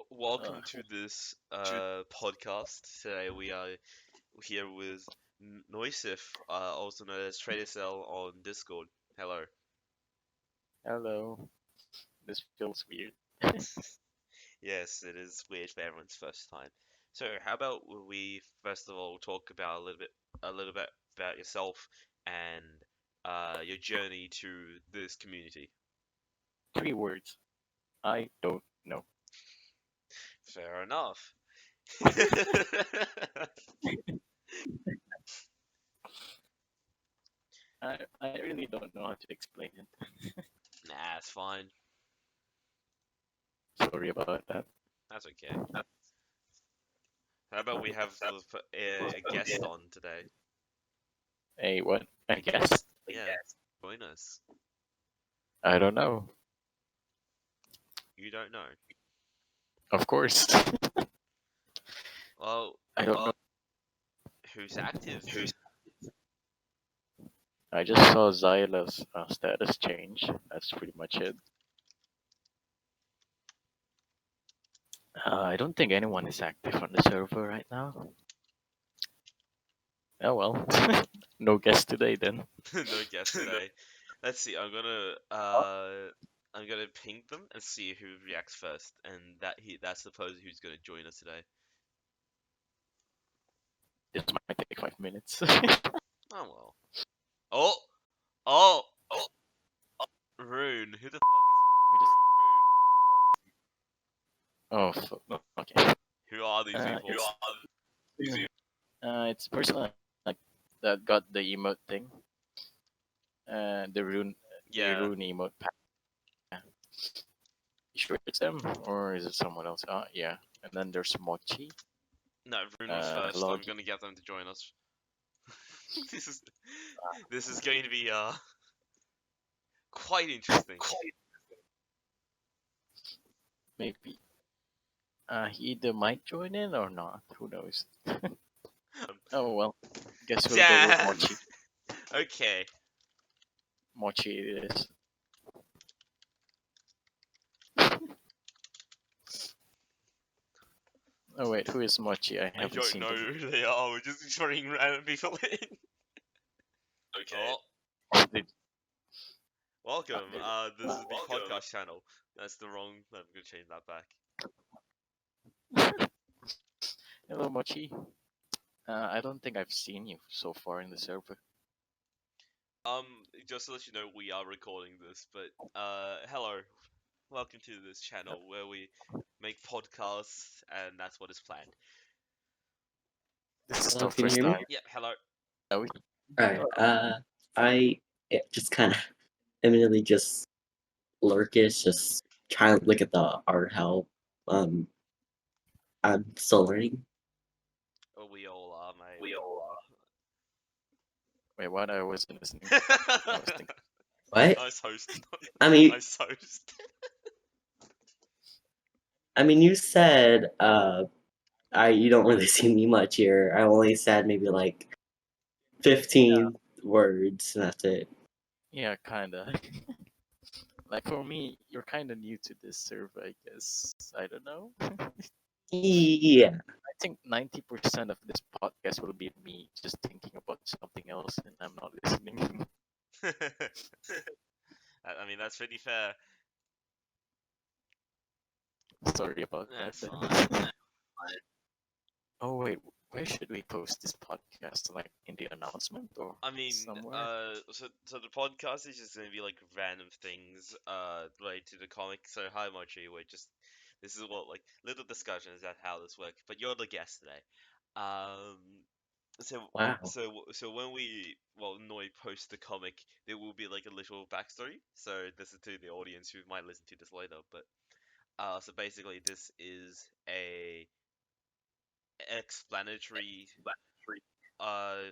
Welcome to this podcast. Today we are here with Noisif, also known as Trader Cell on Discord. Hello. Hello. This feels weird. Yes, it is weird for everyone's first time. So, how about we first of all talk about a little bit about yourself and your journey to this community. 3 words. I don't know. Fair enough. I really don't know how to explain it. Nah, it's fine. Sorry about that. That's okay. How about we have a guest on today? Hey, what? I guess. Yeah, join us. I don't know. You don't know. Of course. Well, I don't know. who's active? I just saw Zyla's status change. That's pretty much it. I don't think anyone is active on the server right now. Oh well. No guest today then. No guest today. Let's see. I'm gonna ping them and see who reacts first, and that's the person who's gonna join us today. This might take 5 minutes. Oh well. Oh, oh, Rune. Who the fuck We just- is no, okay. Rune? Who are these people? It's a person like that got the emote thing. The Yeah, rune emote pack. You sure it's them or is it someone else? Yeah. And then there's Mochi. no, Rune was first. I'm Logi. gonna get them to join us. this is this is going to be quite interesting. Maybe. He either might join in or not. Who knows? Oh well. Guess we'll go with Damn. Mochi. Okay. Mochi it is. Oh wait, who is Mochi? I I haven't don't seen know them. who they are. We're just throwing random people in. Okay. Oh, They- welcome. This is the podcast channel. That's the wrong. I'm gonna change that back. Hello Mochi. I don't think I've seen you so far in the server. Um, just to let you know, we are recording this, but hello, welcome to this channel where we make podcasts, and that's what is planned. This is Hello, the can you first hear me? time. Yeah, hello. Are we? Alright, I just kind of immediately just lurkish, just trying to look at the art help. I'm still learning. Oh, we all are, mate. Wait, what? I wasn't listening. I was thinking. What? Nice host. I mean, Nice host. you said you don't really see me much here. I only said maybe like 15 words, and that's it. Yeah, kinda. Like for me, you're kinda new to this server, I guess. I don't know. Yeah. I think 90% of this podcast will be me just thinking about something else and I'm not listening. I mean, that's pretty fair. Sorry about That's that. fine. Oh wait, where should we post this podcast? Like in the announcement or I mean, somewhere? so the podcast is just gonna be like random things, related to the comic. So hi, Mochi. This is what like little discussions about how this works. But you're the guest today. Um, so Wow. so when Noi posts the comic, there will be like a little backstory. So this is to the audience who might listen to this later. But so basically, this is a explanatory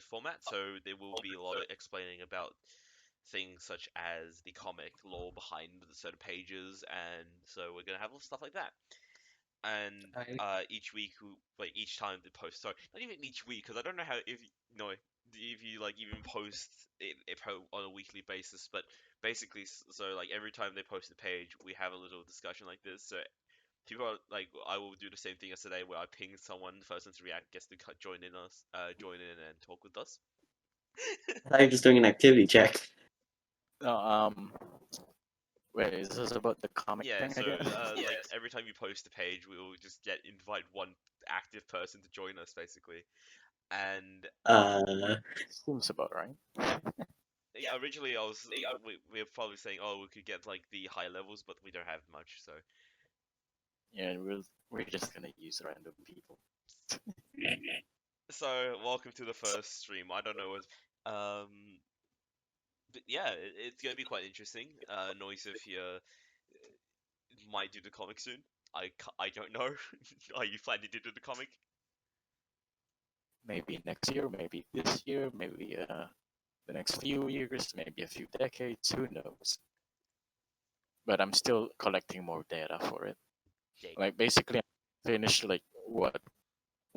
format, so there will be a lot of explaining about things such as the comic lore behind the certain pages, and so we're gonna have stuff like that. And each week, like each time they post, sorry, not even each week, because I don't know how if you know if you like even post it on a weekly basis, but basically, so like every time they post a page, we have a little discussion like this. So People are like, I will do the same thing as today, where I ping someone, the person to react gets to join in and talk with us. I thought you were just doing an activity check. No, wait, is this about the comic Yeah, thing so again? like every time you post a page, we will just invite one active person to join us, basically. And Seems about right. originally, we were probably saying, oh, we could get like the high levels, but we don't have much, so. Yeah, we're just gonna use random people. So welcome to the first stream. I don't know what, but yeah, it's gonna be quite interesting. Noise if you might do the comic soon. I don't know. Are you planning to do the comic? Maybe next year, maybe this year, maybe the next few years, maybe a few decades. Who knows? But I'm still collecting more data for it. Yeah. Like basically, I finished like what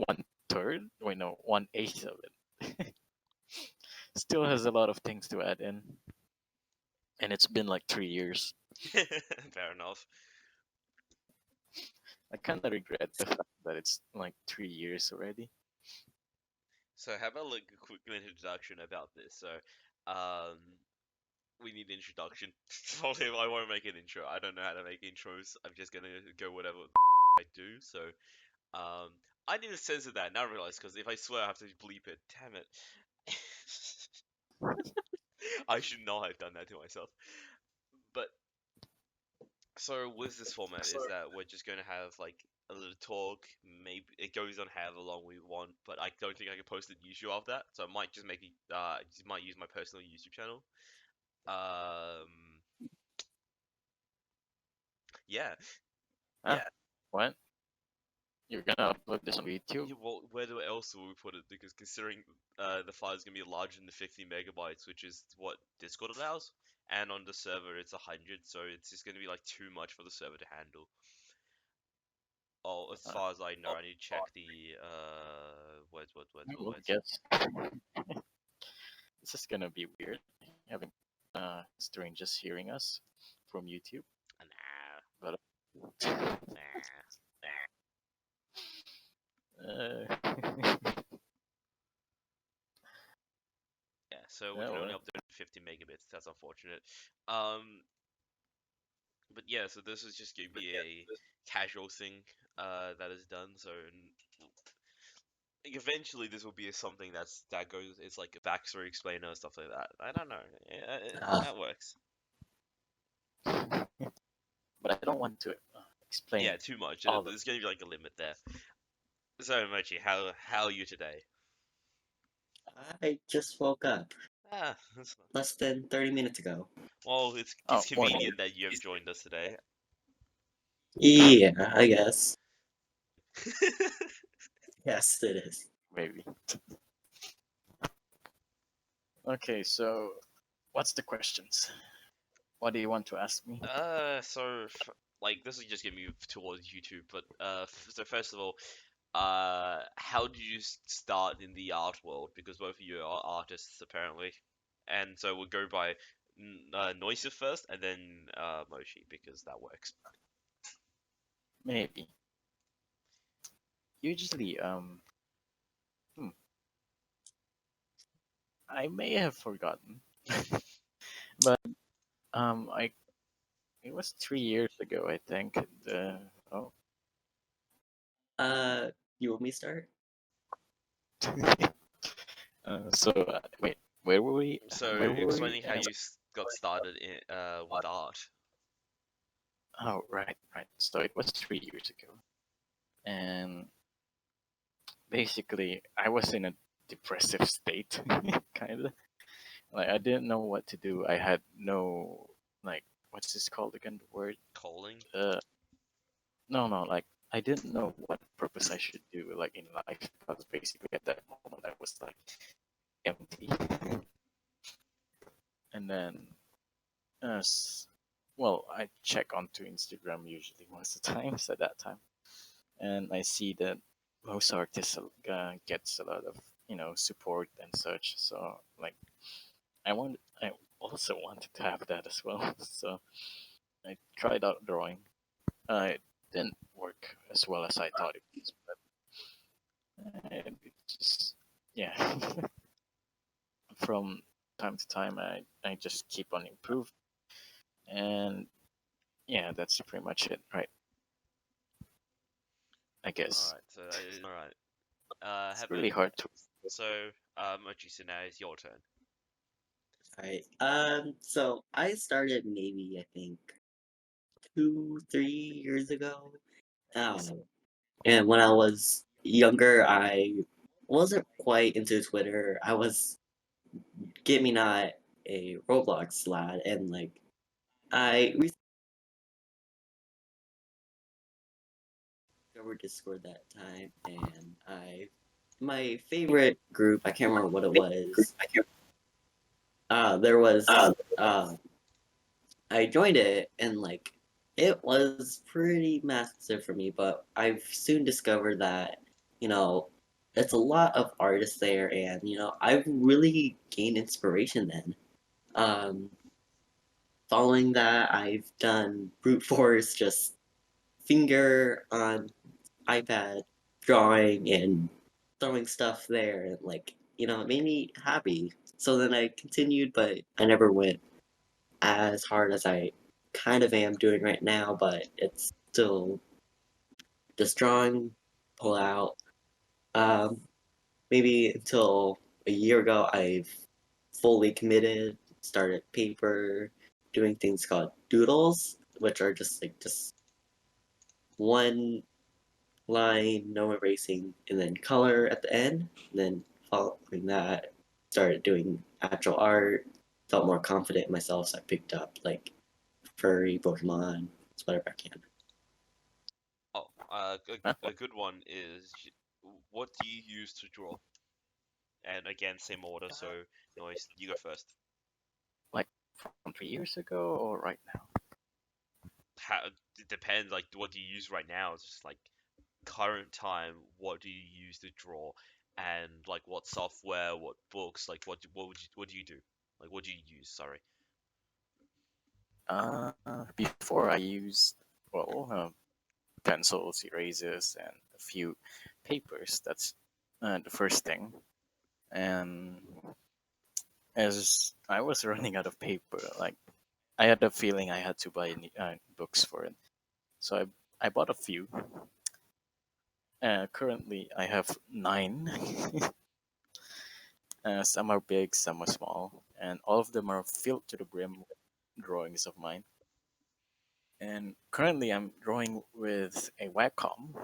1/3? Wait, no, 1/8 of it. Still has a lot of things to add in, and it's been like 3 years. Fair enough. I kind of regret the fact that it's like 3 years already. So how about like a quick introduction about this? So, um, we need introduction. I want to make an intro. I don't know how to make intros. I'm just gonna go whatever I do. So, um, I need to censor that. Now I realize because if I swear, I have to bleep it. Damn it. I should not have done that to myself. But so with this format is that we're just going to have like a little talk. Maybe it goes on however long we want, but I don't think I can post it YouTube after that. So I might just make it. Just might use my personal YouTube channel. Um, yeah. Huh? What? You're gonna upload this on YouTube? Yeah, well, where else will we put it? Because considering the file is going to be larger than 50 megabytes, which is what Discord allows, and on the server it's 100, so it's just going to be like too much for the server to handle. Oh, as Uh, far as I know, I need to check the words, I will words. guess. This is gonna be weird having strangers hearing us from YouTube. Nah, But nah. Yeah, so we yeah, can only well, upload 50 megabits. That's unfortunate. Um, but yeah, so this is just going to be a casual thing that is done. So eventually this will be something that goes. It's like a backstory explainer stuff like that. I don't know. uh, That works. but I don't want to explain Yeah, too much. all of There's going to be like a limit there. So Mochi, how are you today? I just woke up Ah, that's not... less than 30 minutes ago. Well, Oh, it's morning. convenient that you have joined us today. Yeah, I guess. Yes, it is. Maybe. Okay, so what's the questions? What do you want to ask me? Like this is just gonna move towards YouTube, but so first of all, how did you start in the art world? Because both of you are artists apparently, and so we'll go by Noisa first, and then Moshi because that works. Maybe. Usually, hmm, I may have forgotten, but I it was 3 years ago, I think. Oh, Uh, you want me to start? wait, where were we? So Where were we? explaining how you got started in with art. Oh, right, right. So it was 3 years ago, and basically, I was in a depressive state, kind of. Like I didn't know what to do. I had no like what's this called again? The word? Calling. Uh, no, no. Like I didn't know what purpose I should do like in life because basically at that moment I was like empty. And then, well, I check onto Instagram usually most of the times at that time, and I see that most artists gets a lot of support and such. So like I also wanted to have that as well. So I tried out drawing. I didn't work as well as I thought it was. But it just, yeah, from time to time, I just keep on improving. And yeah, that's pretty much it, right? I All guess. right. All right. It's Have a really hard to. so Mochi. So now it's your turn. Alright. So I started maybe I think 2, 3 years ago. Um, and when I was younger, I wasn't quite into Twitter. I was, get me not, a Roblox lad, and like I discovered Discord that time, and my favorite group, I can't remember what it was. There was I joined it, and like it was pretty massive for me, but I've soon discovered that, you know, it's a lot of artists there, and I've really gained inspiration then. Um, Following that, I've done brute force, just finger on iPad, drawing and throwing stuff there, and like, it made me happy. So then I continued, but I never went as hard as I kind of am doing right now, but it's still just drawing, pull out. Um, Maybe until a year ago, I've fully committed, started paper, doing things called doodles, which are just one line, no erasing, and then color at the end. And then following that, started doing actual art, felt more confident in myself, so I picked up like furry, Pokemon, whatever I can. Oh, Huh? a good one is what do you use to draw? And again, same order. So Noise, you go first. Like from 3 years ago or right now? How, it depends. Like, what do you use right now? It's just like current time. What do you use to draw? And like, what software? What books? Like, what do you do? Like, what do you use? Sorry. Before I used, well, pencils, erasers, and a few papers. That's the first thing. And as I was running out of paper, like I had a feeling I had to buy books for it. So I bought a few. Currently, I have 9. Some are big, some are small, and all of them are filled to the brim with drawings of mine. And currently, I'm drawing with a Wacom,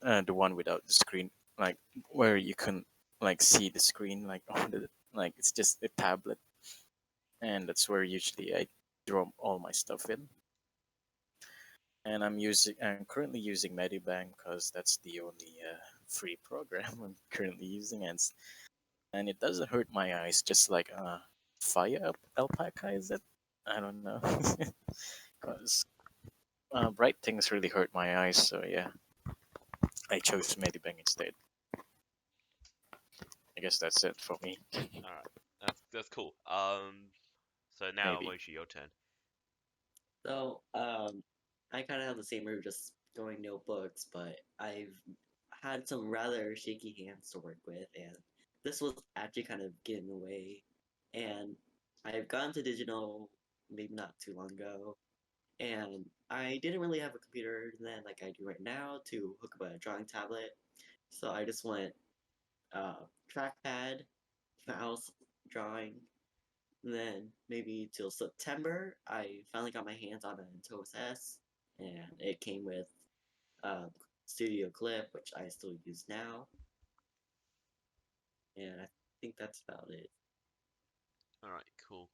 the one without the screen, like where you can like see the screen, like on the like it's just a tablet, and that's where usually I draw all my stuff in. And I'm currently using Medibank because that's the only free program I'm currently using, and it doesn't hurt my eyes, just like fire alpaca, is it? I don't know, because bright things really hurt my eyes. So yeah, I chose Medibank instead. I guess that's it for me. All right. That's cool. So now Maybe. Mochi, your turn. So, I kind of have the same route, just going notebooks, but I've had some rather shaky hands to work with, and this was actually kind of getting away. And I've gone to digital maybe not too long ago, and I didn't really have a computer then like I do right now to hook up a drawing tablet. So I just went trackpad, mouse, drawing. And then maybe till September, I finally got my hands on a Toast S, and it came with uh, Studio Clip, which I still use now. And I think that's about it. All right, cool.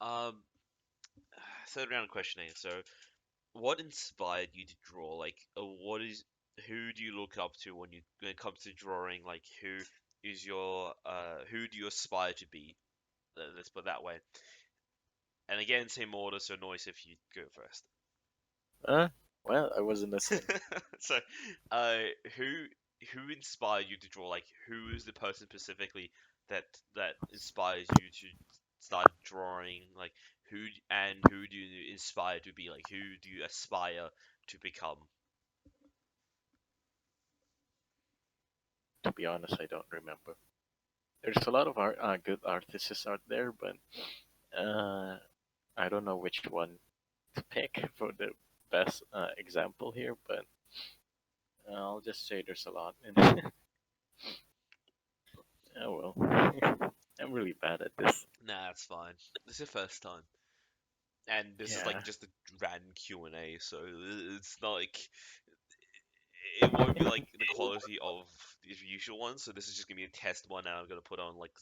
Um, third round questioning. So, what inspired you to draw? Like, who do you look up to when it comes to drawing? Like, who do you aspire to be? Let's put it that way. And again, same order. So, Noise, if you go first. Uh, well, I wasn't listening. So, uh, who who inspired you to draw? Like, who is the person specifically that inspires you to start drawing? Like, who do you inspire to be? Like, who do you aspire to become? To be honest, I don't remember. There's a lot of good artists out there, but uh, I don't know which one to pick for the best example here. But I'll just say there's a lot. And oh well, I'm really bad at this. Nah, it's fine. This is your first time, and this is like Yeah. just a random Q&A, so it's not like it won't be like the quality of the usual ones. So this is just gonna be a test one, and I'm gonna put on like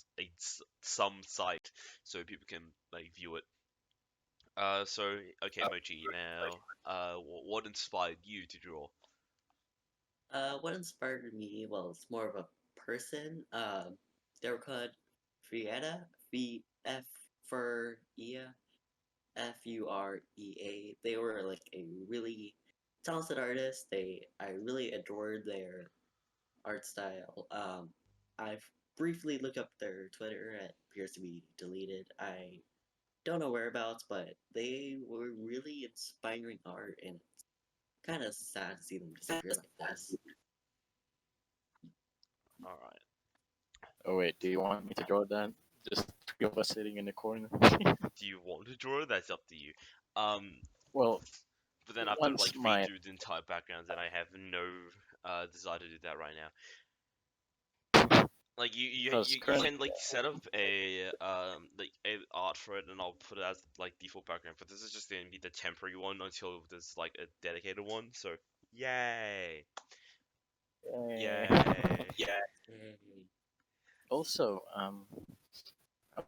some site so people can like view it. So okay, Mochi. Now, what inspired you to draw? What inspired me? Well, it's more of a person. They were called Frieda, F for Ia, Furea. They were like a really talented artist. I really adored their art style. I've briefly looked up their Twitter. It appears to be deleted. I don't know whereabouts, but they were really inspiring art, and it's kind of sad to see them disappear like this. All right. Oh wait, do you want me to draw that? Just three of us sitting in the corner. Do you want to draw? That's up to you. Um, Well, but then I have to like once read my through the entire backgrounds, and I have no desire to do that right now. Like because you currently can like set up a art for it, and I'll put it as like default background. But this is just gonna be the temporary one until there's like a dedicated one. So yay, yay, yeah. Yay. Also, I'll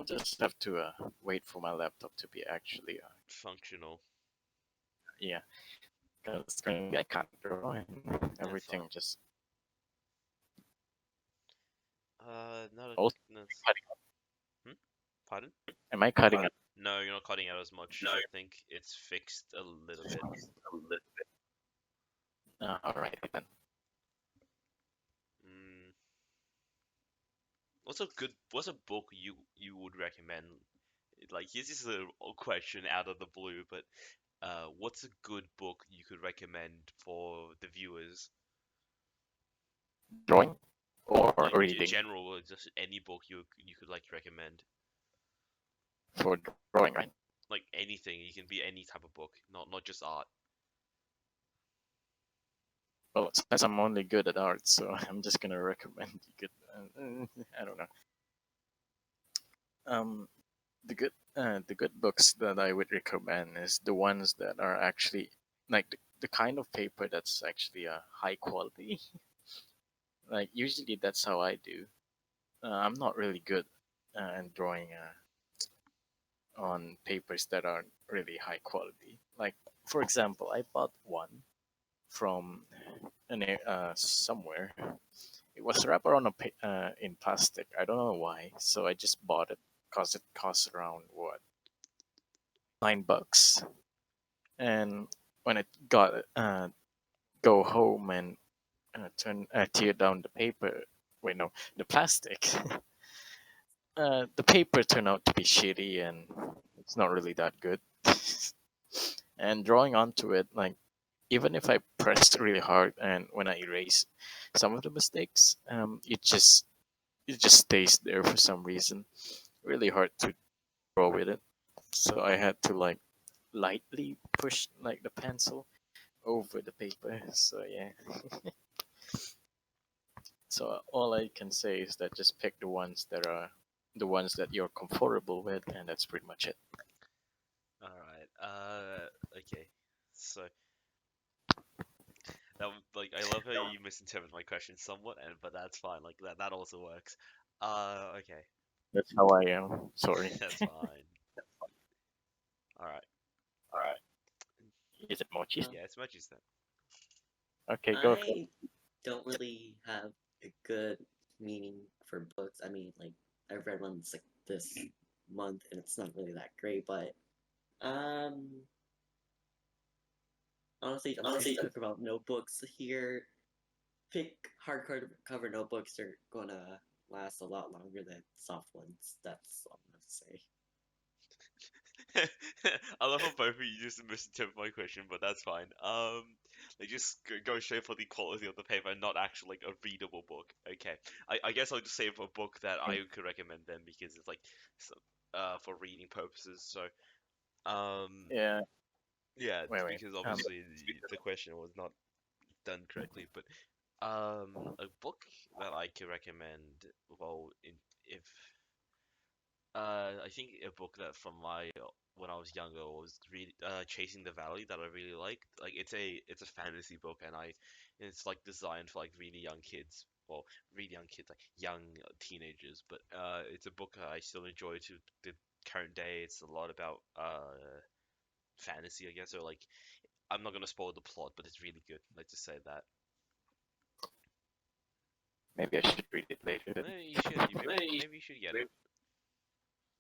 just have to wait for my laptop to be actually functional. yeah, because currently I can't draw and That's everything fine. just Not a also goodness. Hmm? Pardon? am I cutting it? No, you're not cutting out as much. I think it's fixed a little bit. All right then. Mm. What's a good? What's a book you would recommend? Like, here's just a question out of the blue, but what's a good book you could recommend for the viewers? Drawing or Like, reading general, or just any book you could like recommend. for drawing, right? Like anything, you can be any type of book, not just art. Well, since I'm only good at art, so I'm just gonna recommend you good. I don't know. Um, the good books that I would recommend is the ones that are actually like the kind of paper that's actually high quality. Like usually that's how I do. I'm not really good in drawing on papers that aren't really high quality. Like for example, I bought one from somewhere. It was wrapped around in plastic. I don't know why, so I just bought it because it cost around what $9. And when I got it, go home and tear down the paper. Wait, no, the plastic. The paper turned out to be shitty and it's not really that good. And drawing onto it, like even if I pressed really hard and when I erase some of the mistakes, it just stays there for some reason. Really hard to draw with it. So I had to like lightly push like the pencil over the paper. So yeah. So all I can say is that just pick the ones that you're comfortable with, and that's pretty much it. All right. Okay. So like I love how you misinterpret my question somewhat, and but that's fine. Like that also works. Okay. That's how I am. Sorry. That's fine. All right. All right. Is it mochi? Well, Yeah, it's Mochi's then. Okay, go for it. I don't really have a good meaning for books. I mean, like I've read ones like this month, and it's not really that great. But um, honestly, I'm just gonna talk about notebooks here. Pick hardcover cover notebooks. They're gonna last a lot longer than soft ones. That's all I'm gonna say. I love how both of you just misinterpret my question, but that's fine. They just go straight for the quality of the paper and not actually like a readable book. Okay, I guess I'll just say a book that I could recommend then because it's like so, for reading purposes. So Yeah. yeah, Wait, wait. because obviously the question was not done correctly, but a book that I could recommend. Well, if I think a book that from my when I was younger was really Chasing the Valley that I really liked. Like it's a fantasy book and it's like designed for like really young kids. Well, really young kids, like young teenagers. But it's a book I still enjoy to the current day. It's a lot about fantasy, I guess. Or like I'm not gonna spoil the plot, but it's really good. Let's just say that. Maybe I should read it later then. You should. Maybe you should get it.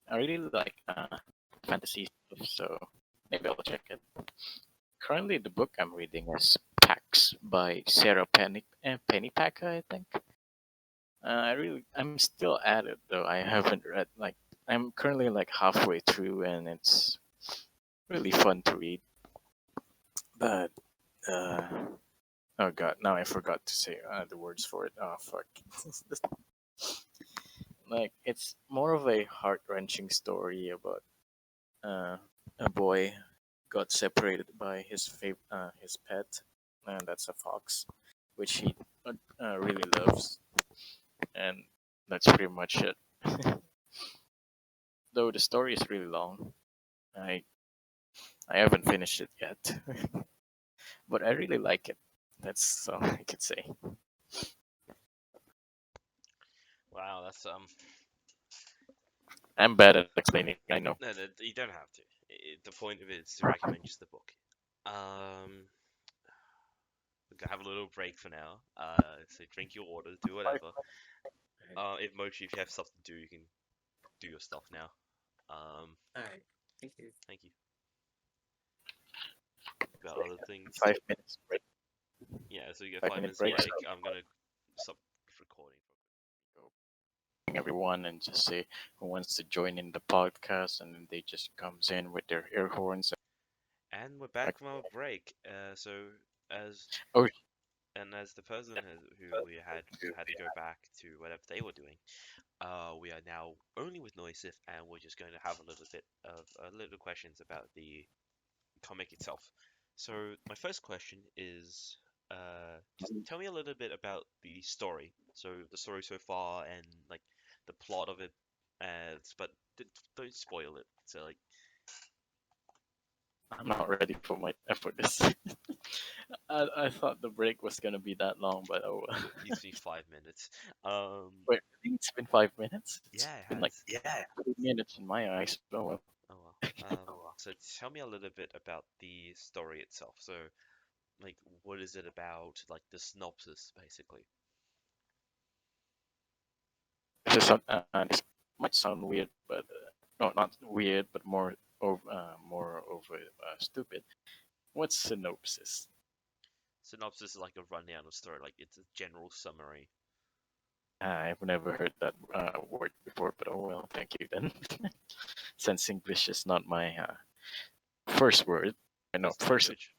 I really like fantasy stuff, so maybe I'll check it. Currently, the book I'm reading is Pax by Sarah Pennypacker, I think. I'm still at it though. I haven't read like I'm currently like halfway through, and it's really fun to read. But uh, oh god, now I forgot to say the words for it. Oh fuck. Like it's more of a heart wrenching story about uh, a boy got separated by his pet, and that's a fox, which he really loves, and that's pretty much it. Though the story is really long, I I haven't finished it yet, but I really like it. That's all I could say. Wow, that's I'm bad at explaining. I know. no, no, you don't have to. The point of it is to recommend just the book. We're gonna have a little break for now. So drink your water, do whatever. If Mochi, if you have stuff to do, you can do your stuff now. Alright. Thank you. Thank you. Got other things. 5 minutes break. Yeah, so you get 5 minute 5 minutes break. break. I'm gonna stop recording. Everyone and just say who wants to join in the podcast, and then they just comes in with their air horns. And we're back Like, from our break. So as oh, as the person who we had to go back to whatever they were doing, we are now only with Noisif, and we're just going to have a little bit of little questions about the comic itself. So my first question is, just tell me a little bit about the story. So the story so far and like the plot of it, but don't spoil it. So like I'm not ready for this. I thought the break was gonna be that long, but oh well. it needs to be 5 minutes. Wait, I think it's been 5 minutes. It's Yeah, it been like has. 3 minutes in my eyes. Oh well. Oh well. So tell me a little bit about the story itself. So like, what is it about? Like the synopsis, basically. This might sound weird, but no, not weird, but more over stupid. What's synopsis? Synopsis is like a rundown of story. Like it's a general summary. I've never heard that word before, but oh well, thank you then. Since English is not my first word, I know First first, language.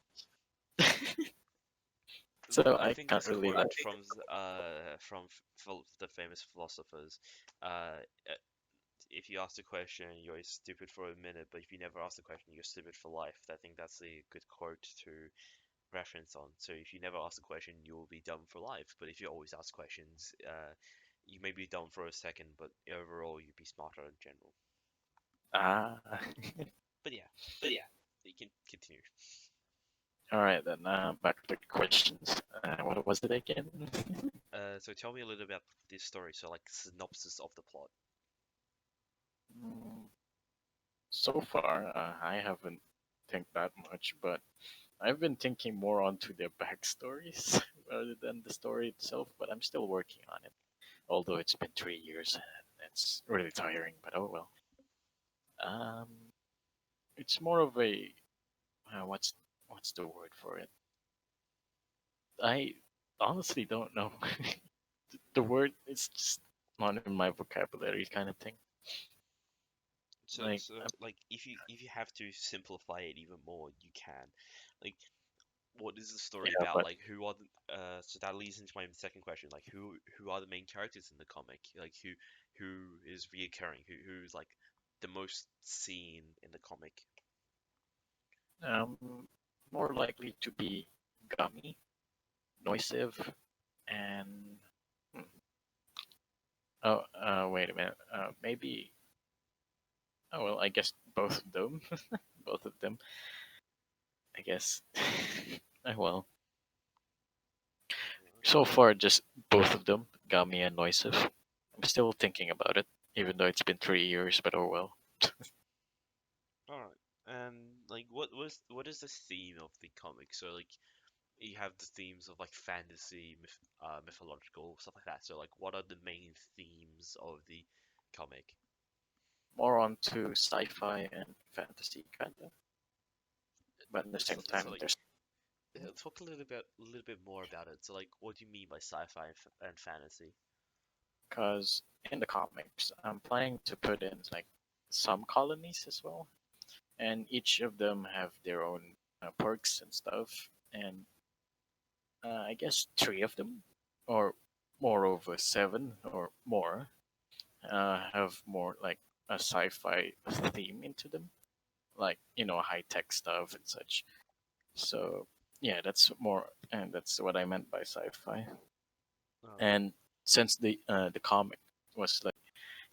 so I I think can't this really. quote from the famous philosophers. If you ask the question, you're stupid for a minute, but if you never ask the question, you're stupid for life. I think that's a good quote to reference on. So if you never ask the question, you will be dumb for life. But if you always ask questions, you may be dumb for a second, but overall you'd be smarter in general. Ah, But yeah, you can continue. all right then. Back to the questions. What was it again? So tell me a little about this story. So like synopsis of the plot. Mm, So far, I haven't think that much, but I've been thinking more onto their backstories rather than the story itself. But I'm still working on it. Although it's been 3 years, it's really tiring. But oh well. Um, it's more of a what's the word for it? I honestly don't know. The word is just not in my vocabulary, kind of thing. So Like so like if you have to simplify it even more, you can. Like what is the story Yeah, about? but Like, who are so that leads into my second question. Like, who are the main characters in the comic? Like, who is reoccurring? Who's like the most seen in the comic? more likely to be Gummy, Noisive, and hmm, oh, wait a minute. Maybe. Oh well, I guess both of them. Both of them. I guess. Well, so Okay. far just both of them, Gummy and Noisive. I'm still thinking about it, even though it's been 3 years. But oh well. All right. And like, what is the theme of the comic? So like, you have the themes of like fantasy, mythological stuff like that. So like, what are the main themes of the comic? More onto sci-fi and fantasy kind of, but at the So, same so time, like, there's talk a little bit more about it. So like, what do you mean by sci-fi and fantasy? because in the comics, I'm planning to put in like some colonies as well, and each of them have their own perks and stuff. And I guess three of them, or moreover seven or more, have more like a sci-fi theme into them, like high-tech stuff and such. So yeah, that's more, and that's what I meant by sci-fi. Oh, And since the comic was like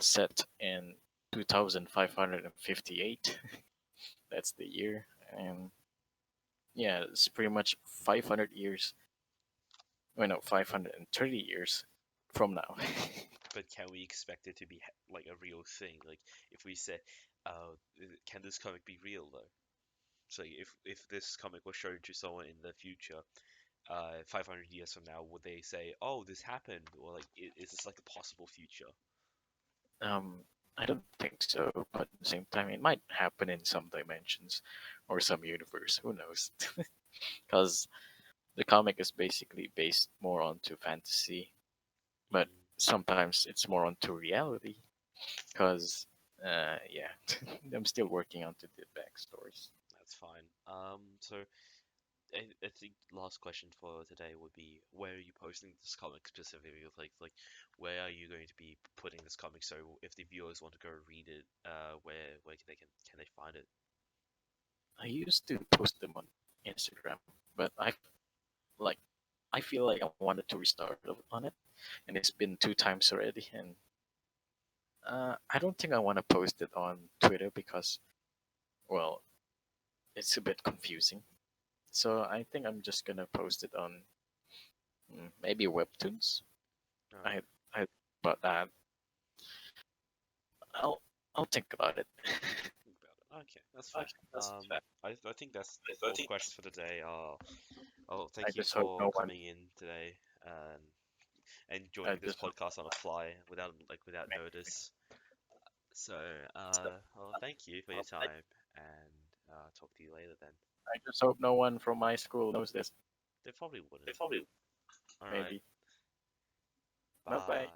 set in 2558, that's the year, and yeah, it's pretty much 500 years. Well, no, 530 years from now. but can we expect it to be like a real thing? Like, if we say, can this comic be real though? So if this comic was shown to someone in the future, 500 years from now, would they say, "Oh, this happened," or like, is this like a possible future? um, I don't think so, but at the same time, it might happen in some dimensions or some universe. Who knows? Because the comic is basically based more onto fantasy, but Mm, sometimes it's more onto reality. Because yeah, I'm still working onto the backstories. that's fine. So I think last question for today would be, where are you posting this comic specifically? Like where are you going to be putting this comic? So if the viewers want to go read it, where can they find it? I used to post them on Instagram, but like I feel like I wanted to restart on it, and it's been 2 times already, and I don't think I want to post it on Twitter because, well, it's a bit confusing. So I think I'm just gonna post it on maybe Webtoons. All right. I I but I'll I'll think about it. Think about it. Okay, that's fair. Okay, that's fair. I think that's I all the think questions for today. Oh, I thank you just hope for no one. coming in today and I joining this just hope podcast on a fly without notice. So, well, thank you for your time, and talk to you later then. I just hope no one from my school knows this. They probably wouldn't. They probably All right, maybe. Bye bye. bye.